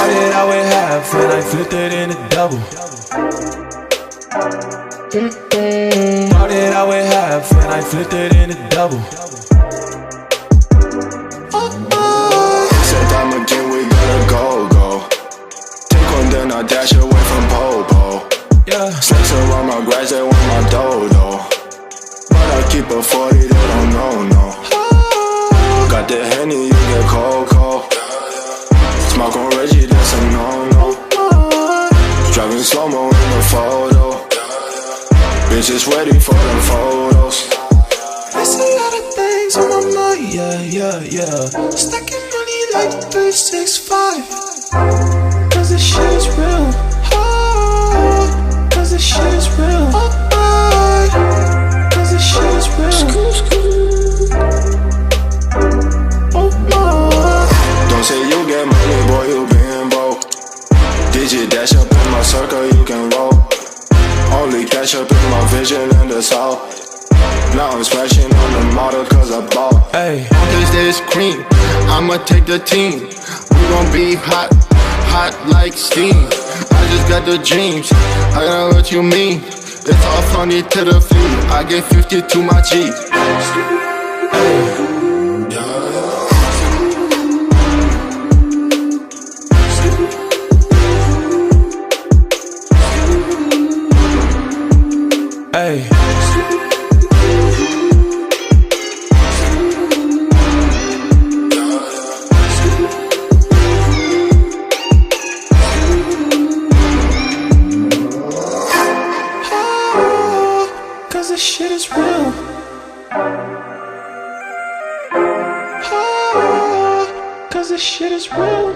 Started out with half and I flipped it into double. Started out with half and I flipped it into double. Said I'm a gym, we gotta go. Take one, then I dash away from Popo. Yeah. Snakes around my grass, they want my dodo. But I keep a 40, they don't know. Got the Henny, you get cold. Smoke on Reggie, that's a no-no. Driving slow-mo in the photo. Bitches ready for the photos. There's a lot of things on my mind, yeah. Stacking money like 365. Cause this shit is real. Cause this shit is real. Cause this shit is real. Oh my. Don't say you get money, boy, you been broke. Digit dash up in my circle, you can roll. Only cash up in my vision in the south. Now I'm smashing on the model cause I bought. Hey, cause this cream, I'ma take the team. We gon' be hot like steam. I just got the dreams, I know what you mean. It's all funny to the feet. I get 50 to my G. Hey. Cause this shit is real. cause this shit is real.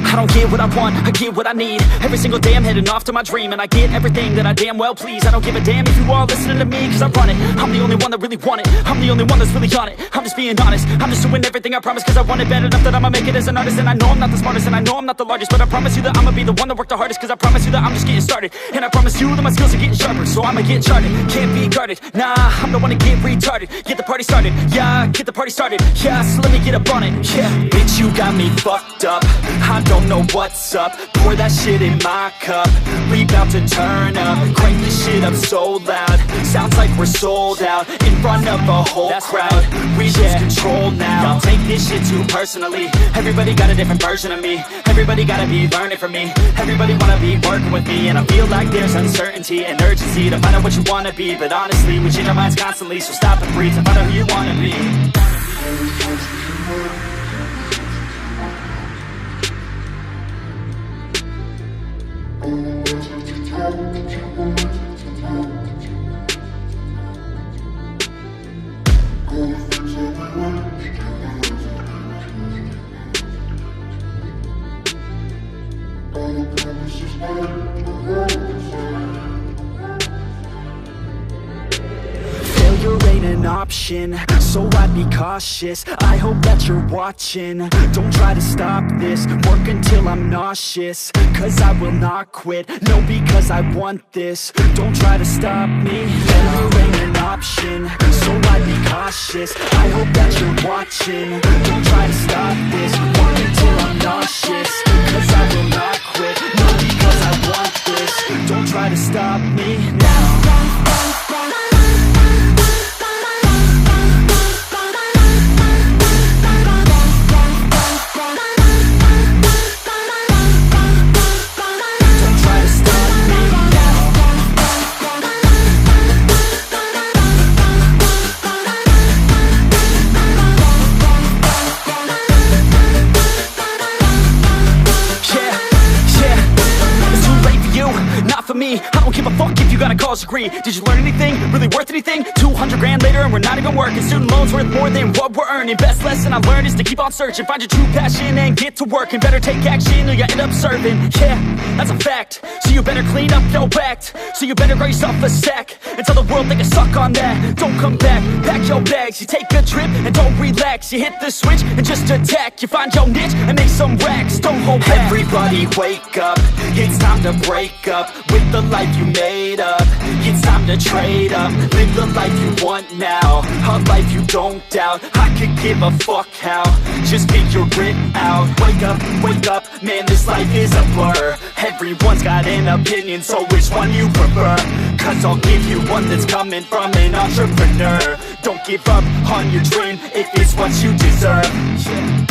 I don't get what I want, I get what I need. Every single day I'm heading off to my dream, and I get everything that I damn well please. I don't give a damn if you all listening to me, cause I run it. I'm the only one that really want it, I'm the only one that's really on it. I'm just being honest, I'm just doing everything I promise, cause I want it bad enough that I'ma make it as an artist. And I know I'm not the smartest, and I know I'm not the largest, but I promise you that I'ma be the one that worked the hardest. Cause I promise you that I'm just getting started, and I promise you that my skills are getting sharper. So I'ma get charted, can't be guarded. Nah, I'm the one to get retarded. Get the party started, yeah, get the party started. Yeah, so let me get up on it, yeah. Bitch, you got me fucked up, I don't know what's up. Pour that shit in my cup, we bout to turn up. Crank this shit up so loud, sounds like we're sold out. In front of a whole crowd, we lose control now. Y'all take this shit too personally, everybody got a different version of me. Everybody gotta be learning from me, everybody wanna be working with me. And I feel like there's uncertainty and urgency to find out what you wanna be. But honestly, we change our minds constantly, so stop and breathe to find out who you wanna be. Failure ain't an option, so I'd be cautious. I hope that you're watching. Don't try to stop this, work until I'm nauseous. Cause I will not quit, no, because I want this. Don't try to stop me, failure ain't an option, so I'd be cautious. I hope that you're watching. Don't try to stop this, work until I'm nauseous. Cause I will not quit, no, because I want this. Don't try to stop me now. Me, I don't give a fuck if you got a college degree. Did you learn anything? Really worth anything? 200 grand later and we're not even working. Student loans worth more than what we're earning. Best lesson I learned is to keep on searching. Find your true passion and get to work. And better take action or you end up serving. Yeah, that's a fact. So you better clean up your act. So you better grab yourself a sack and tell the world they can suck on that. Don't come back, pack your bags. You take a trip and don't relax. You hit the switch and just attack. You find your niche and make some racks. Don't hold back. Everybody wake up, it's time to break up with the life you made up. It's time to trade up, live the life you want now, a life you don't doubt. I could give a fuck how, just figure it out. Wake up, man, this life is a blur. Everyone's got an opinion, so which one you prefer? Cause I'll give you one that's coming from an entrepreneur. Don't give up on your dream if it's what you deserve. Yeah.